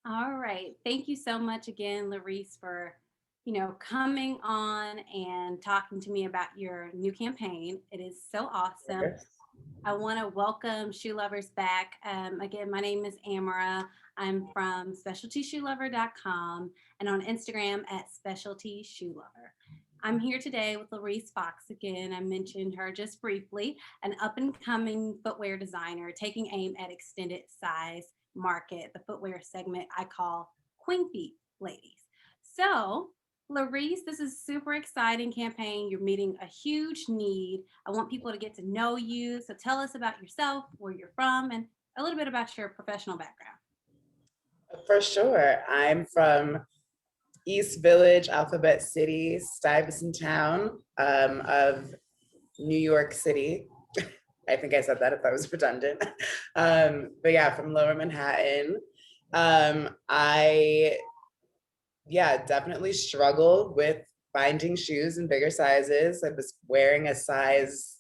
All right. Thank you so much again, Laurice, for coming on and talking to me about your new campaign. It is so awesome. I want to welcome shoe lovers back. Again, my name is Amara. I'm from specialtyshoelover.com and on Instagram at specialtyshoelover. I'm here today with Laurice Fox again. I mentioned her just briefly, an up and coming footwear designer taking aim at extended size market, the footwear segment I call Queen Feet ladies. So, Laurice, this is a super exciting campaign. You're meeting a huge need. I want people to get to know you. So tell us about yourself, where you're from, and a little bit about your professional background. For sure. I'm from East Village, Alphabet City, Stuyvesant Town of New York City. I think I said that if that was redundant. But yeah, from Lower Manhattan. I definitely struggled with finding shoes in bigger sizes. I was wearing a size,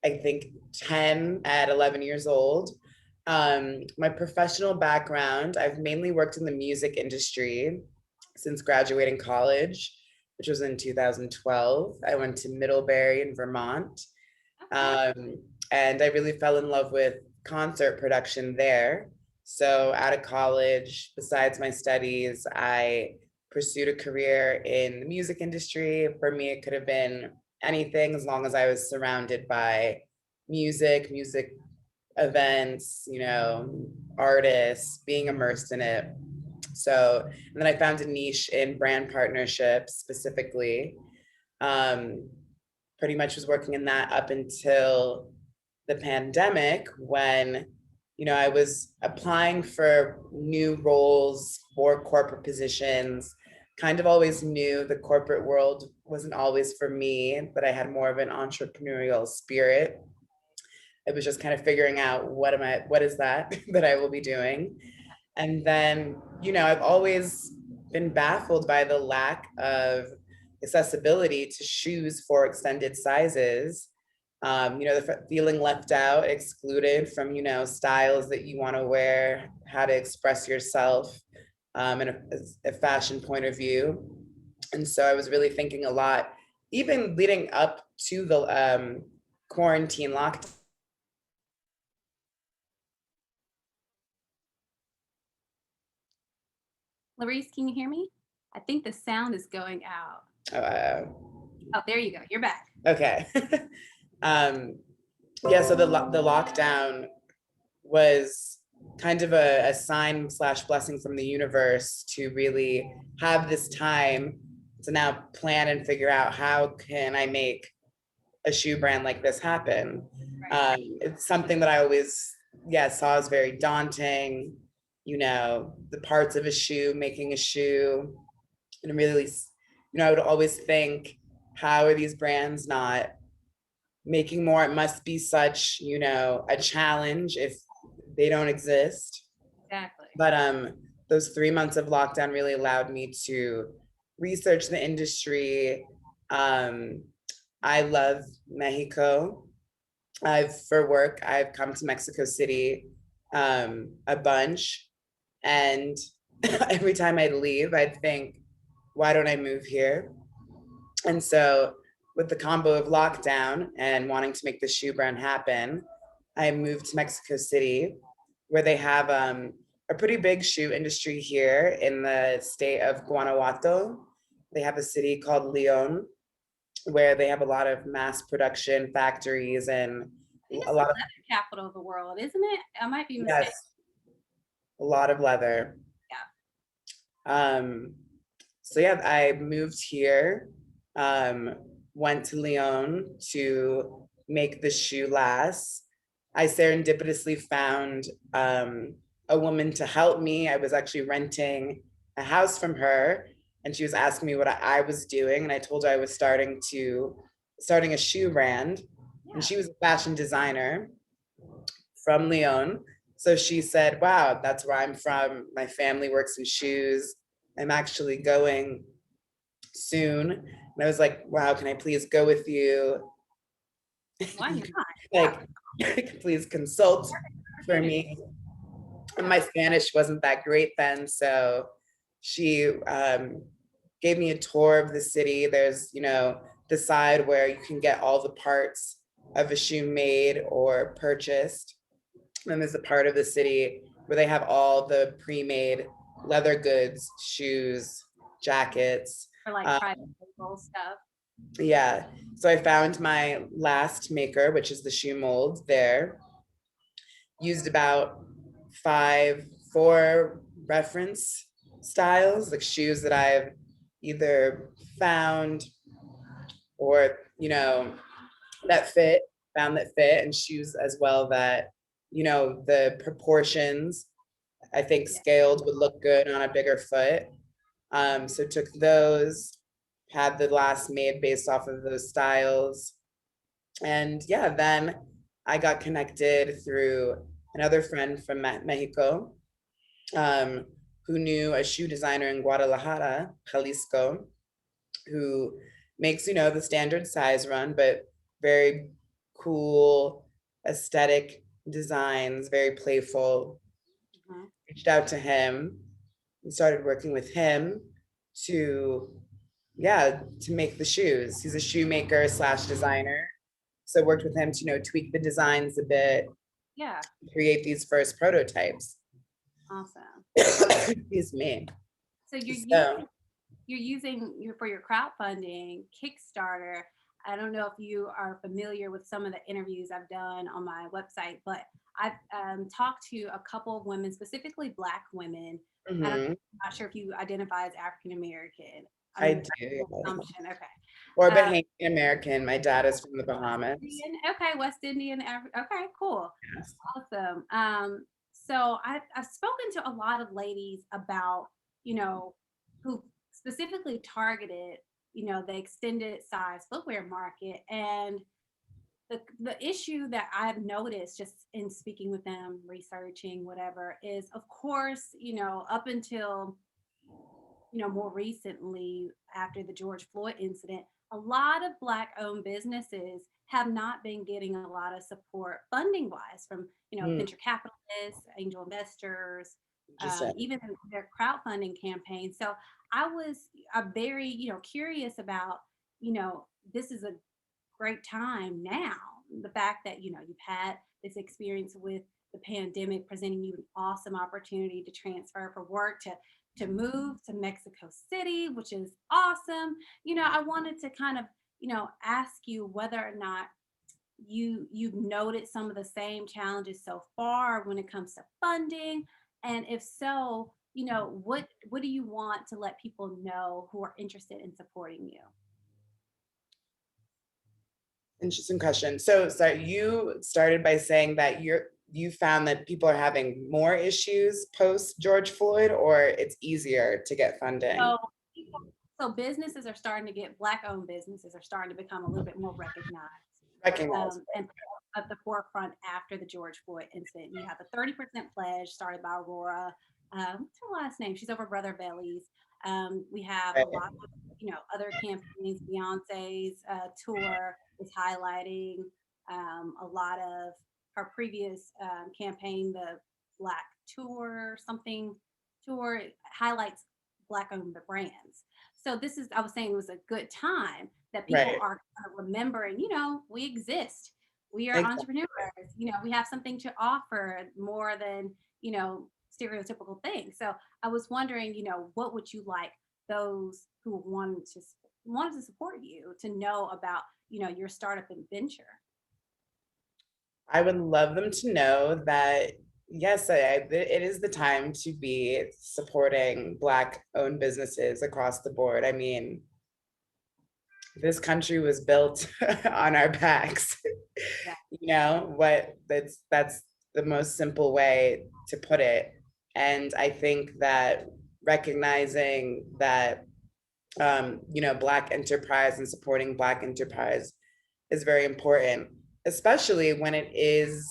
I think, 10 at 11 years old. My professional background, I've mainly worked in the music industry since graduating college, which was in 2012. I went to Middlebury in Vermont. Okay. And I really fell in love with concert production there. So out of college, besides my studies, I pursued a career in the music industry. For me, it could have been anything as long as I was surrounded by music events, artists, being immersed in it. So, and then I found a niche in brand partnerships specifically. Um, Pretty much was working in that up until the pandemic when I was applying for new roles for corporate positions. Kind of always knew the corporate world wasn't always for me, but I had more of an entrepreneurial spirit. It was just kind of figuring out what is that that I will be doing. And then, I've always been baffled by the lack of accessibility to shoes for extended sizes. The feeling left out, excluded from, styles that you want to wear, how to express yourself in a fashion point of view. And so I was really thinking a lot, even leading up to the quarantine lockdown. Laurice, can you hear me? I think the sound is going out. Uh, Oh, there you go. You're back. okay. um, yeah, so the lockdown was kind of a sign slash blessing from the universe to really have this time to now plan and figure out how can I make a shoe brand like this happen. Right. It's something that I always saw as very daunting. The parts of a shoe, making a shoe, and really, I would always think, how are these brands not making more? It must be such, a challenge if they don't exist. Exactly. But those 3 months of lockdown really allowed me to research the industry. I love Mexico. For work, I've come to Mexico City a bunch. And every time I'd leave, I'd think, why don't I move here? And so, with the combo of lockdown and wanting to make the shoe brand happen, I moved to Mexico City, where they have a pretty big shoe industry here in the state of Guanajuato. They have a city called Leon, where they have a lot of mass production factories and It is a the lot of, leather capital of the world, isn't it? I might be mistaken. yes, a lot of leather. Yeah. Um, so yeah, I moved here, um, went to Leon to make the shoe last. I serendipitously found a woman to help me. I was actually renting a house from her, and she was asking me what I was doing, and I told her I was starting a shoe brand, and Yeah. she was a fashion designer from Leon. So she said, "Wow, that's where I'm from. My family works in shoes. I'm actually going soon." And I was like, "Wow, can I please go with you? Why not? Yeah. Like, please consult for Opportunity. me." And my Spanish wasn't that great then, so she gave me a tour of the city. There's, the side where you can get all the parts of a shoe made or purchased. And there's a part of the city where they have all the pre-made leather goods, shoes, jackets. For like Um, private label stuff. yeah. So I found my last maker, which is the shoe mold there. Used about four reference styles, like shoes that I've either found or, that fit, found that fit, and shoes as well that, the proportions, I think scaled would look good on a bigger foot. So took those, had the last made based off of those styles. And yeah, then I got connected through another friend from Mexico, um, who knew a shoe designer in Guadalajara, Jalisco, who makes, the standard size run, but very cool, aesthetic designs, very playful. Mhm. Reached out to him and started working with him to, yeah, to make the shoes. He's a shoemaker slash designer. So worked with him to, tweak the designs a bit, Yeah, create these first prototypes. awesome. Excuse me. So So, you're using for your crowdfunding Kickstarter. I don't know if you are familiar with some of the interviews I've done on my website, but I've talked to a couple of women, specifically Black women. I'm mhm, not sure if you identify as African American. I I'm do. assumption. Okay. Or Uh, Bahamian American. My dad is from the Bahamas. Indian, okay, West Indian. Okay, cool. Yes. Awesome. So I've spoken to a lot of ladies about, who specifically targeted, the extended size footwear market. And the issue that I've noticed just in speaking with them, researching, whatever, is of course, up until, more recently after the George Floyd incident, a lot of Black owned businesses have not been getting a lot of support funding wise from, Mm, venture capitalists, angel investors, interesting. even their crowdfunding campaigns. So I was very, curious about, this is a great time now. The fact that, you've had this experience with the pandemic presenting you an awesome opportunity to transfer for work, to move to Mexico City, which is awesome. I wanted to kind of, ask you whether or not you've noted some of the same challenges so far when it comes to funding, and if so, what do you want to let people know who are interested in supporting you? Interesting question. So, sorry, you started by saying that you found that people are having more issues post George Floyd, or it's easier to get funding. So people, so businesses are starting to get Black-owned businesses are starting to become a little bit more recognized, Recognize. and at the forefront after the George Floyd incident. You have the 30% pledge started by Aurora. What's her last name? She's over Brother Belly's. We have a Right. lot of, other campaigns. Beyonce's tour is highlighting a lot of her previous campaign, the Black Tour, something tour highlights Black owned brands. So this is, I was saying, it was a good time that people Right. are kind of remembering, we exist. We are Exactly. entrepreneurs. We have something to offer more than, stereotypical things. So I was wondering, what would you like those who wanted to support you to know about, your startup and venture? I would love them to know that yes, it is the time to be supporting Black owned businesses across the board. I mean, this country was built on our backs. Yeah. What that's the most simple way to put it. And I think that recognizing that Black enterprise and supporting Black enterprise is very important, especially when it is,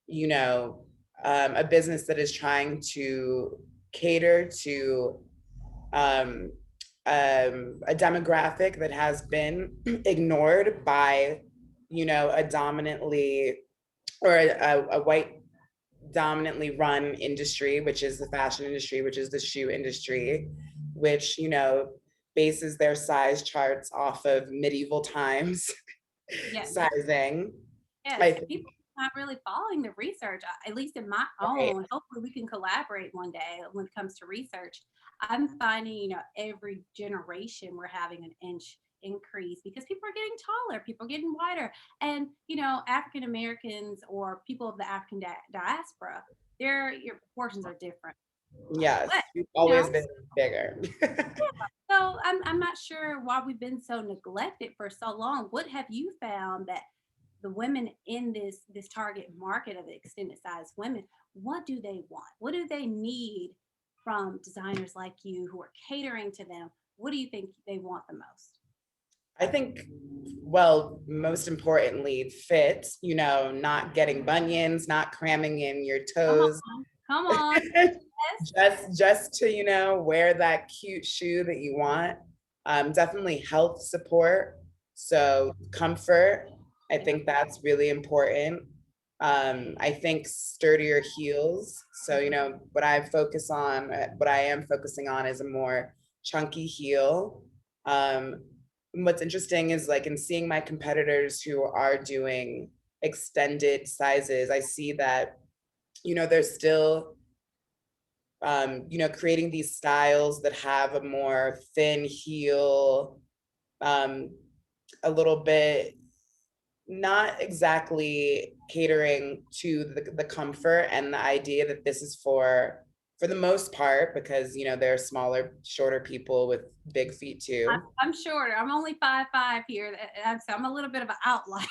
you know, a business that is trying to cater to um, a demographic that has been ignored by, a dominantly or a white dominantly run industry, which is the fashion industry, which is the shoe industry, which, bases their size charts off of medieval times Yes. sizing. Yes. I think, People are not really following the research, at least in my right, own. Hopefully we can collaborate one day when it comes to research. I'm finding, every generation we're having an inch increase because people are getting taller, people are getting wider. And, African Americans or people of the African diaspora, your proportions are different. yes, But, we've you know, always been bigger. so I'm not sure why we've been so neglected for so long. What have you found that the women in this target market of the extended size women, what do they want? What do they need from designers like you who are catering to them? What do you think they want the most? I think, well, most importantly, fit, not getting bunions, not cramming in your Come toes. on, come on. Yes. just to, wear that cute shoe that you want. Definitely health support. So comfort, I Yeah. think that's really important. I think sturdier heels. So, what I am focusing on is a more chunky heel. What's interesting is like in seeing my competitors who are doing extended sizes, I see that, they're still creating these styles that have a more thin heel, um, a little bit not exactly catering to the comfort and the idea that this is for the most part, because there are smaller, shorter people with big feet too. I'm shorter. I'm only 5'5" here. So I'm a little bit of an outlier.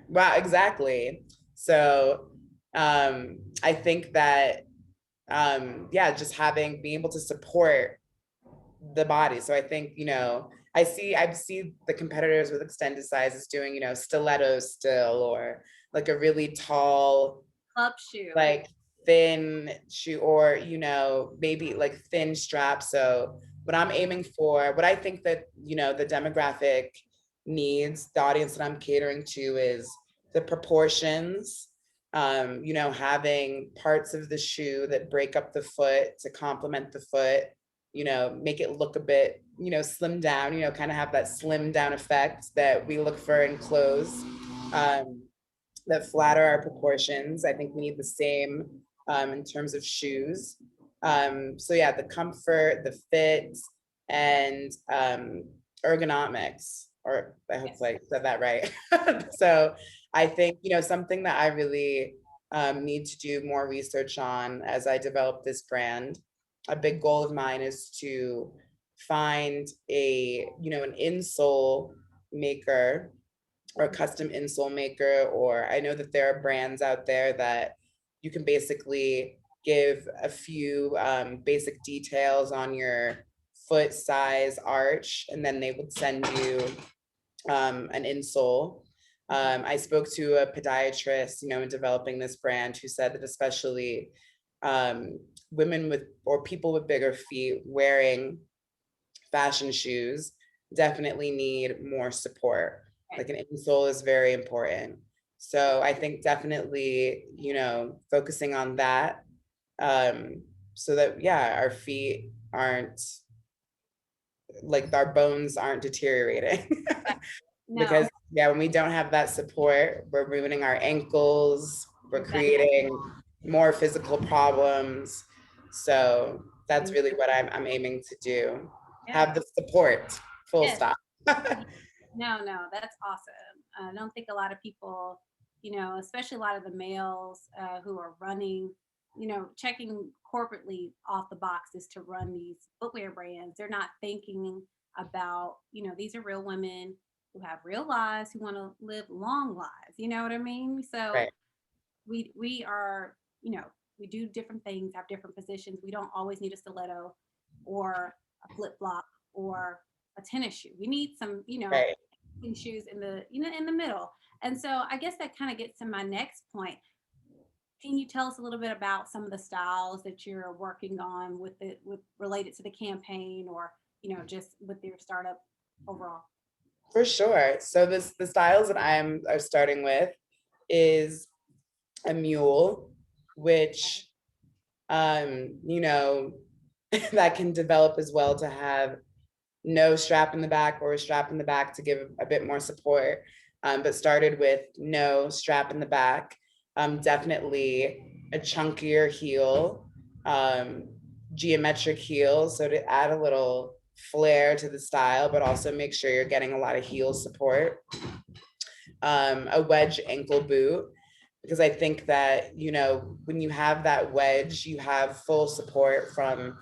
Wow, exactly. So I think that yeah, just being able to support the body. So I think, I've seen the competitors with extended sizes doing, stilettos still, or like a really tall, Club shoe. like thin shoe, or, maybe like thin strap. So what I'm aiming for, what I think that, the demographic needs, the audience that I'm catering to is the proportions, having parts of the shoe that break up the foot to complement the foot, make it look a bit, slim down, kind of have that slim down effect that we look for in clothes, that flatter our proportions. I think we need the same in terms of shoes. So yeah, the comfort, the fit, and ergonomics, or I hope Yes. I said that right. So I think, something that I really need to do more research on as I develop this brand. A big goal of mine is to find an insole maker or a custom insole maker, or I know that there are brands out there that you can basically give a few basic details on your foot size arch, and then they would send you an insole. I spoke to a podiatrist, in developing this brand, who said that especially women with or people with bigger feet wearing fashion shoes definitely need more support. Like an insole is very important. So I think definitely, focusing on that, so that, yeah, our feet aren't, like our bones aren't deteriorating. No, Because yeah, when we don't have that support, we're ruining our ankles, we're exactly. creating more physical problems. So that's really what I'm aiming to do. Have Yeah. the support, full Yes. stop. No, no, that's awesome. I don't think a lot of people, especially a lot of the males who are running, checking corporately off the boxes to run these footwear brands. They're not thinking about, these are real women who have real lives, who want to live long lives. You know what I mean? So Right, we are, we do different things, have different positions. We don't always need a stiletto or a flip flop or a tennis shoe. We need some, right. shoes in the in the middle. And so I guess that kind of gets to my next point. Can you tell us a little bit about some of the styles that you're working on with related to the campaign, or just with your startup overall? For sure. So the styles that are starting with is a mule, which, you know, that can develop as well to have no strap in the back or a strap in the back to give a bit more support. But started with no strap in the back, definitely a chunkier heel, geometric heel. So to add a little flair to the style, but also make sure you're getting a lot of heel support. A wedge ankle boot, because I think that, you know, when you have that wedge, you have full support from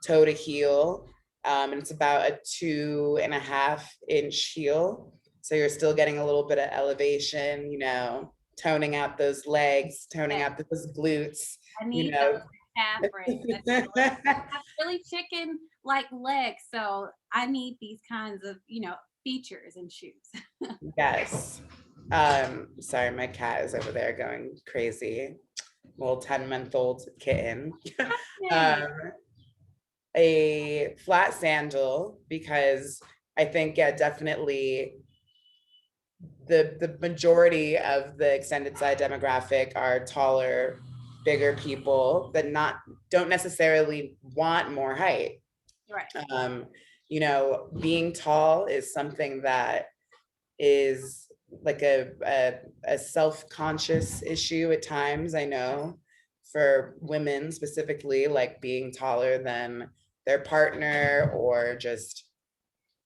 toe to heel. And it's about a 2.5-inch heel. So you're still getting a little bit of elevation, you know, toning out those legs, toning out those glutes, I you need know. those calf rings. I have really chicken like legs, so I need these kinds of, you know, features in shoes. Yes. Sorry, my cat is over there going crazy. Little 10-month-old kitten. Yay. A flat sandal, because I think, yeah, definitely the majority of the extended side demographic are taller, bigger people that don't necessarily want more height. Right. You know, being tall is something that is like a self-conscious issue at times, I know, for women specifically, like being taller than their partner or just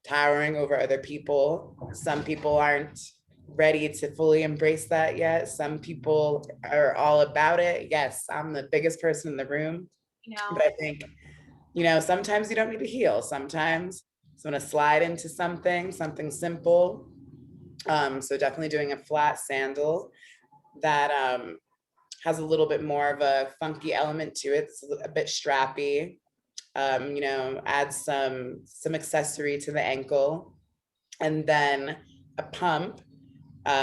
towering over other people. Some people aren't ready to fully embrace that yet. Some people are all about it. Yes, I'm the biggest person in the room, You know, but I think, you know, sometimes you don't need to heal. Sometimes it's going to slide into something simple. So definitely doing a flat sandal that has a little bit more of a funky element to it. It's a bit strappy. You know, add some accessory to the ankle, and then a pump,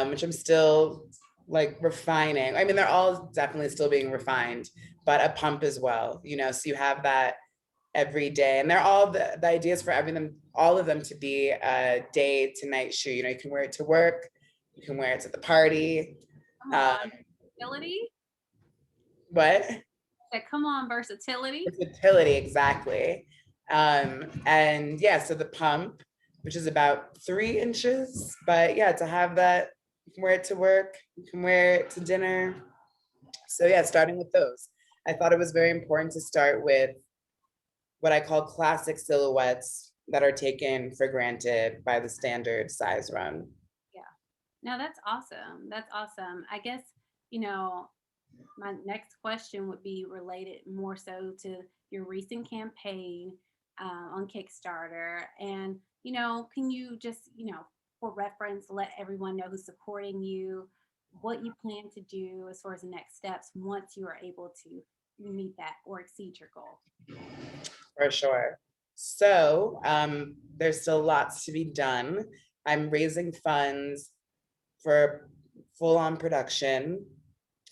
which I'm still like refining. I mean, they're all definitely still being refined, but a pump as well. You know, so you have that every day, and they're all the ideas for everything, all of them to be a day to night shoe. You know, you can wear it to work, you can wear it to the party. come on, versatility. What? Come on, versatility. Versatility, exactly. And yeah, so the pump, which is about 3 inches, but yeah, to have that, you can wear it to work, you can wear it to dinner. So yeah, starting with those. I thought it was very important to start with what I call classic silhouettes that are taken for granted by the standard size run. Yeah. No, that's awesome. That's awesome. I guess, you know, my next question would be related more so to your recent campaign on Kickstarter. And, you know, can you just, you know, for reference, let everyone know who's supporting you, what you plan to do as far as the next steps once you are able to meet that or exceed your goal? For sure. So there's still lots to be done. I'm raising funds for full-on production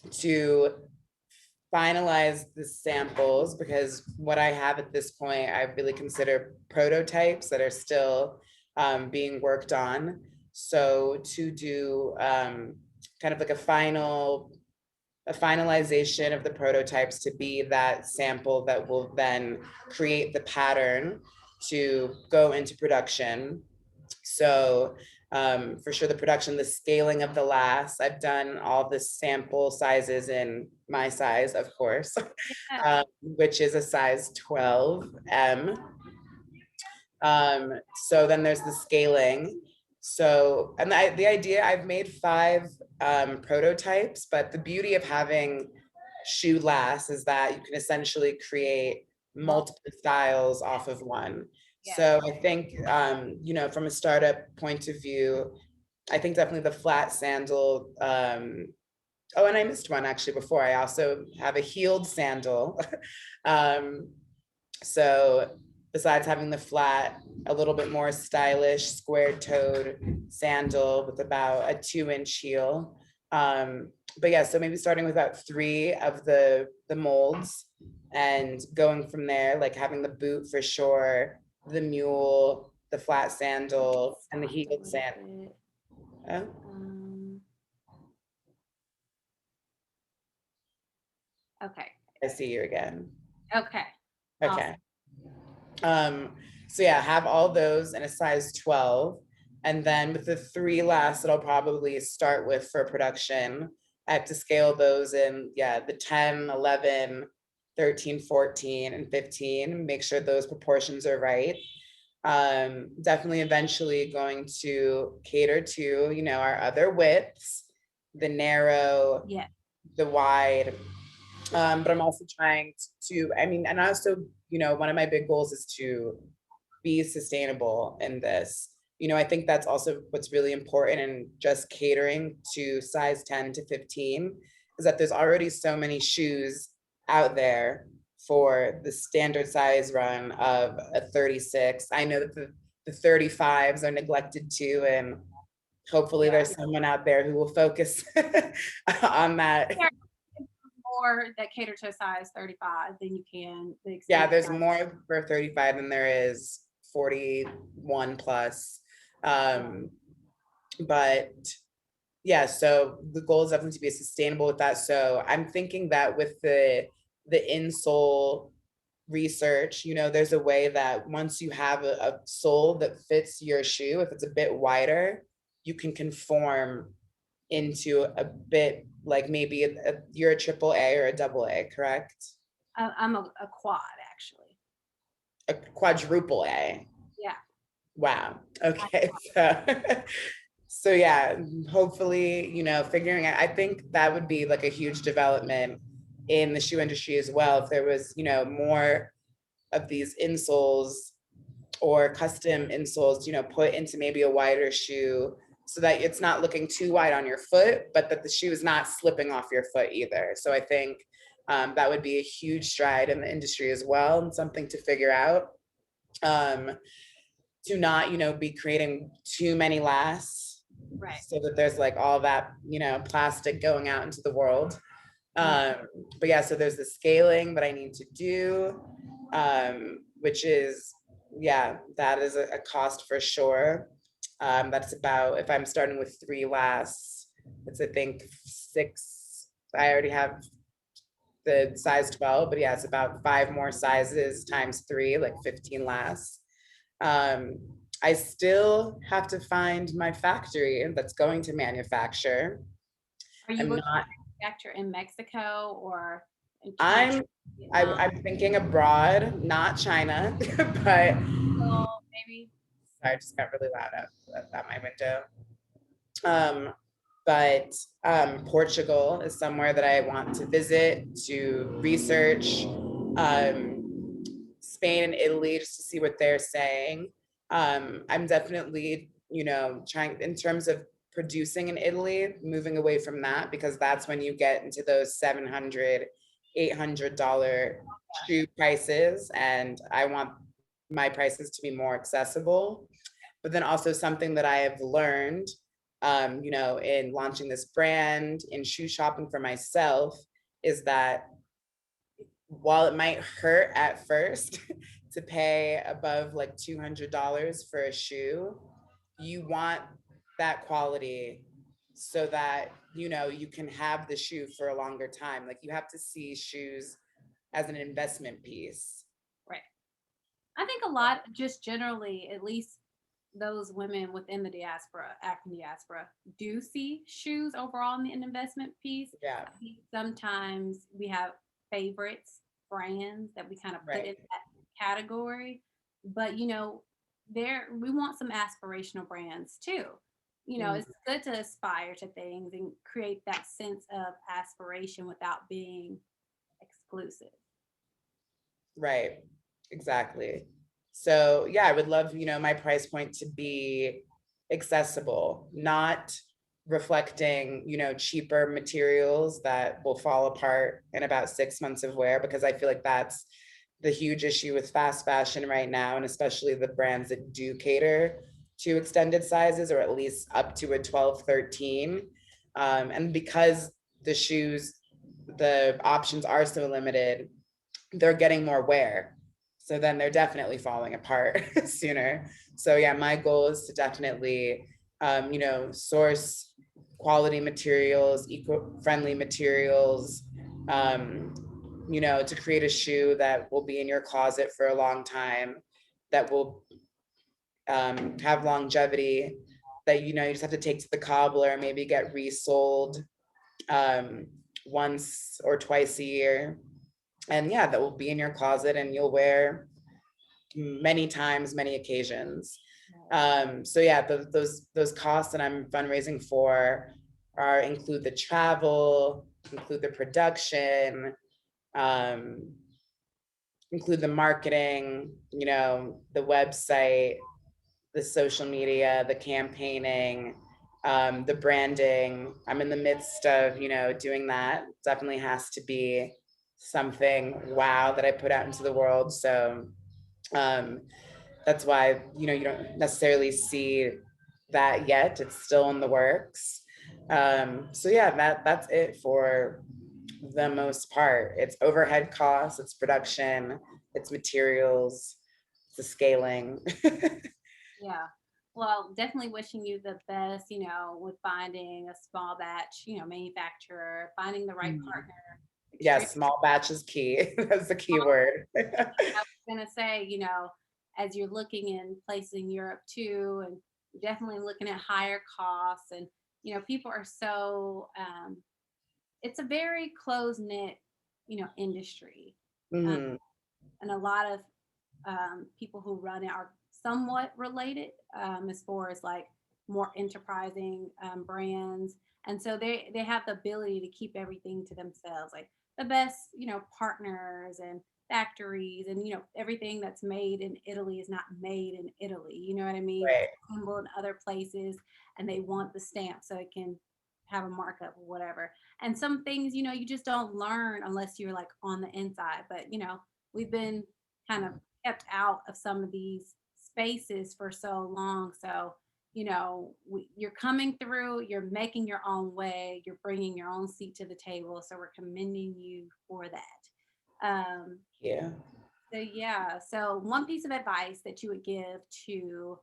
to finalize the samples, because what I have at this point, I really consider prototypes that are still being worked on. So to do kind of like a finalization of the prototypes to be that sample that will then create the pattern to go into production. So for sure, the production, the scaling of the last, I've done all the sample sizes in my size, of course, which is a size 12M. So then there's the scaling. So, and the idea, I've made 5 prototypes, but the beauty of having shoe lasts is that you can essentially create multiple styles off of one. Yeah. So I think, you know, from a startup point of view, I think definitely the flat sandal. Oh, and I missed one actually before. I also have a heeled sandal. So besides having the flat, a little bit more stylish square-toed sandal with about a 2-inch heel. But yeah, so maybe starting with about 3 of the molds and going from there, like having the boot for sure, the mule, the flat sandal, and the heeled sandal. Oh. Okay. I see you again. Okay. Okay. Awesome. So yeah, have all those in a size 12. And then with the 3 last that I'll probably start with for production, I have to scale those in, yeah, the 10, 11, 13, 14, and 15, make sure those proportions are right. Definitely eventually going to cater to, our other widths, the narrow, Yeah. the wide. But I'm also trying I mean, and also, one of my big goals is to be sustainable in this. I think that's also what's really important in just catering to size 10 to 15 is that there's already so many shoes out there for the standard size run of a 36. I know that the 35s are neglected too, and hopefully Yeah. there's someone out there who will focus on that. There are more that cater to a size 35 than you can the Yeah, extended there's size. more for 35 than there is 41 plus. But yeah, so the goal is definitely to be sustainable with that. So I'm thinking that with the insole research, there's a way that once you have a sole that fits your shoe, if it's a bit wider, you can conform into a bit like maybe you're a triple A or a double A, correct? I'm a quad actually. A quadruple A. Yeah. Wow. Okay. So yeah, hopefully, figuring out, I think that would be like a huge development in the shoe industry as well. If there was, more of these insoles or custom insoles, put into maybe a wider shoe so that it's not looking too wide on your foot, but that the shoe is not slipping off your foot either. So I think that would be a huge stride in the industry as well, and something to figure out. To not, be creating too many lasts, Right. so that there's like all that, plastic going out into the world. But yeah, so there's the scaling that I need to do, which is, yeah, that is a cost for sure. That's about, if I'm starting with 3 lasts, it's I think 6. I already have the size 12, but yeah, it's about 5 more sizes times 3, like 15 lasts. Um, I still have to find my factory that's going to manufacture. Are you I'm looking not, to manufacture in Mexico or in China, I'm, Vietnam? I'm thinking abroad, not China, but Well, maybe. sorry, I just got really loud at my window. Um, but Portugal is somewhere that I want to visit to research. Spain and Italy just to see what they're saying. I'm definitely, trying in terms of producing in Italy, moving away from that because that's when you get into those $700, $800 shoe prices, and I want my prices to be more accessible. But then also something that I have learned, in launching this brand, in shoe shopping for myself, is that while it might hurt at first to pay above like $200 for a shoe, you want that quality so that you can have the shoe for a longer time. Like you have to see shoes as an investment piece. Right. I think a lot, just generally, at least those women within the diaspora, African diaspora, do see shoes overall in an investment piece. Yeah, I think sometimes we have favorites, brands that we kind of put right. in that category, but there we want some aspirational brands too. Mm, It's good to aspire to things and create that sense of aspiration without being exclusive. right, exactly. So yeah, I would love, my price point to be accessible, not reflecting, cheaper materials that will fall apart in about 6 months of wear, because I feel like that's the huge issue with fast fashion right now, and especially the brands that do cater to extended sizes, or at least up to a 12, 13. And because the shoes, the options are so limited, they're getting more wear. So then they're definitely falling apart sooner. So yeah, my goal is to definitely, source quality materials, eco-friendly materials, to create a shoe that will be in your closet for a long time, that will have longevity, that you just have to take to the cobbler, maybe get resold once or twice a year. And yeah, that will be in your closet and you'll wear many times, many occasions. So yeah, those costs that I'm fundraising for include the travel, include the production, include the marketing, the website, the social media, the campaigning, the branding. I'm in the midst of, doing that. Definitely has to be something wow that I put out into the world. So that's why, you don't necessarily see that yet. It's still in the works. So yeah, that's it for the most part. It's overhead costs, it's production, it's materials, it's the scaling. Yeah. Well, definitely wishing you the best, with finding a small batch, manufacturer, finding the right partner. Yes, small batch is key. That's the key word. I was gonna say, as you're looking in places in Europe too, and definitely looking at higher costs, and people are so it's a very close knit, industry, Mhm. and a lot of people who run it are somewhat related, as far as like more enterprising brands, and so they have the ability to keep everything to themselves, like the best partners and factories, and everything that's made in Italy is not made in Italy. You know what I mean? Right. It's assembled in other places, and they want the stamp so it can have a markup or whatever. And some things, you just don't learn unless you're like on the inside. But we've been kind of kept out of some of these spaces for so long. So, you're coming through, you're making your own way, you're bringing your own seat to the table. So, we're commending you for that. Yeah. So, yeah. So, one piece of advice that you would give to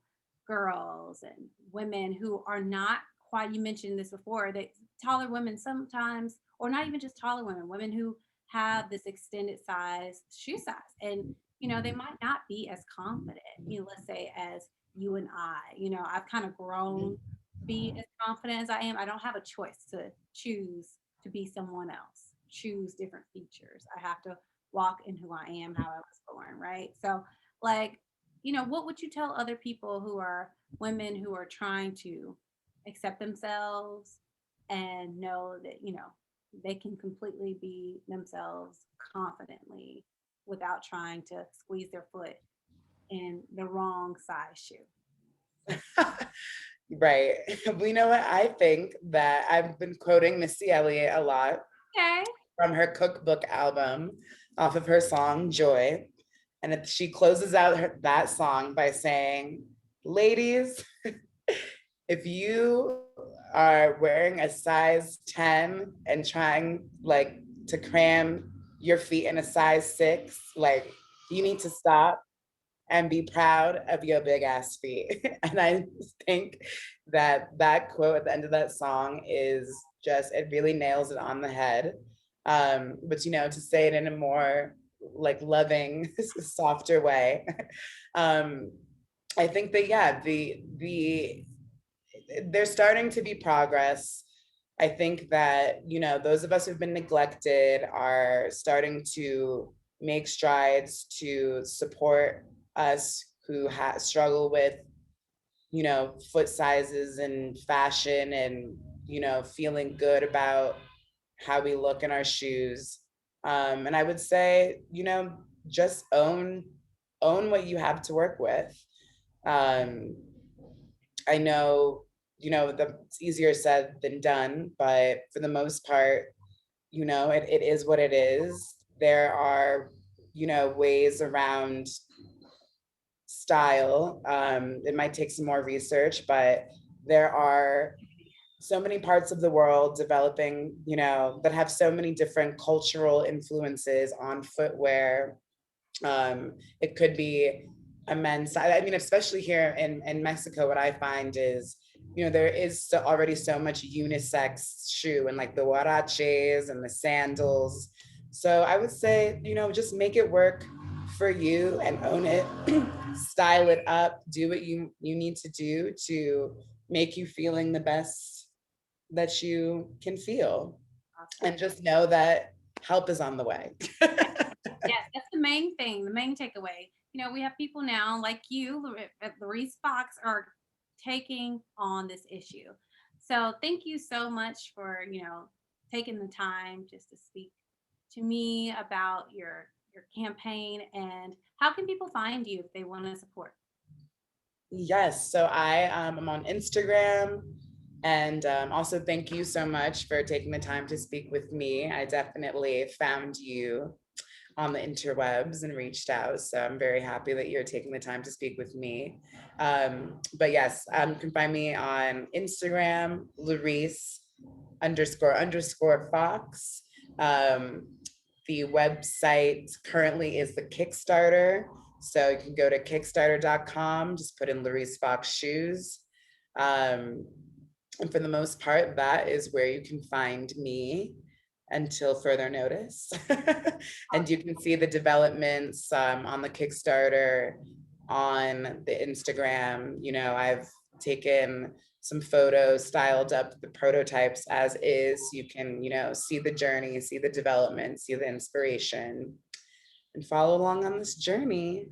girls and women who are not quite, you mentioned this before, that taller women sometimes, or not even just taller women, women who have this extended size shoe size. And, they might not be as confident, let's say as you and I, I've kind of grown to be as confident as I am. I don't have a choice to choose to be someone else, choose different features. I have to walk in who I am, how I was born, right? So, like, what would you tell other people who are women who are trying to accept themselves and know that, they can completely be themselves confidently without trying to squeeze their foot in the wrong size shoe? Right. Well, you know what? I think that I've been quoting Missy Elliott a lot Okay. from her cookbook album off of her song Joy. And she closes out that song by saying, ladies, if you are wearing a size 10 and trying like to cram your feet in a size 6, like you need to stop and be proud of your big ass feet. And I think that that quote at the end of that song is just, it really nails it on the head. But to say it in a more like loving, softer way. um, I think that yeah, the there's starting to be progress. I think that, those of us who've been neglected are starting to make strides to support us who struggle with, foot sizes and fashion and, feeling good about how we look in our shoes. And I would say, just own what you have to work with. Um, I know, it's easier said than done, but for the most part, it is what it is. There are, ways around style. It might take some more research, but there are so many parts of the world developing, that have so many different cultural influences on footwear. It could be a men's size. I mean, especially here in Mexico, what I find is, there is already so much unisex shoe and like the huaraches and the sandals. So I would say, just make it work for you and own it, style it up, do what you need to do to make you feeling the best that you can feel. Awesome. And just know that help is on the way. Yes, that's the main thing, the main takeaway. We have people now like you, Laurice Fox, are taking on this issue. So thank you so much for, taking the time just to speak to me about your campaign, and how can people find you if they want to support? Yes, so I am on Instagram. And also, thank you so much for taking the time to speak with me. I definitely found you on the interwebs and reached out. So I'm very happy that you're taking the time to speak with me. But yes, you can find me on Instagram, Laurice__Fox. The website currently is the Kickstarter. So you can go to Kickstarter.com, just put in Laurice Fox shoes. Um, and for the most part, that is where you can find me until further notice. And you can see the developments on the Kickstarter, on the Instagram. I've taken some photos, styled up the prototypes as is. You can, see the journey, see the development, see the inspiration, and follow along on this journey.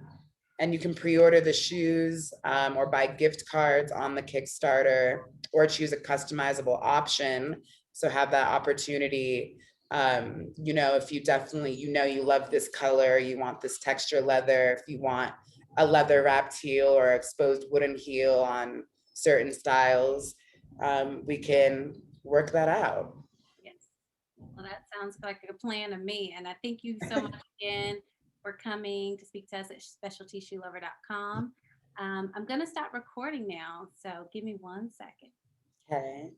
And you can pre-order the shoes or buy gift cards on the Kickstarter, or choose a customizable option. So have that opportunity. If you definitely, you love this color, you want this texture leather, if you want a leather wrapped heel or exposed wooden heel on certain styles, we can work that out. Yes. Well, that sounds like a plan to me. And I thank you so much again for coming to speak to us at specialtyshoelover.com. I'm going to stop recording now. So give me 1 second. Okay.